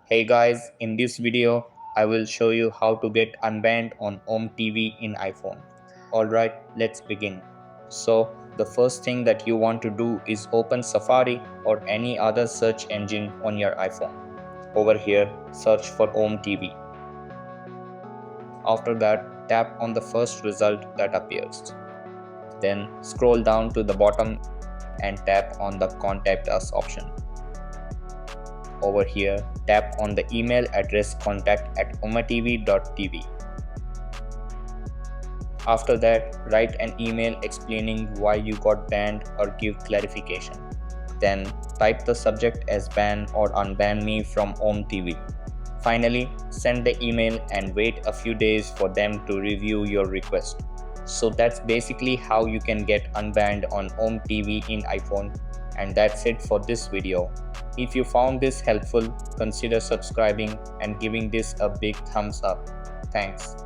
Hey guys, in this video, I will show you how to get unbanned on OmeTV in iPhone. Alright, let's begin. So, the first thing that you want to do is open Safari or any other search engine on your iPhone. Over here, search for OmeTV. After that, tap on the first result that appears. Then scroll down to the bottom and tap on the Contact Us option. Over here, tap on the email address contact@ometv.tv. After that, write an email explaining why you got banned or give clarification. Then, type the subject as ban or unban me from OmeTV. Finally, send the email and wait a few days for them to review your request. So that's basically how you can get unbanned on OmeTV in iPhone, and that's it for this video. If you found this helpful, consider subscribing and giving this a big thumbs up. Thanks.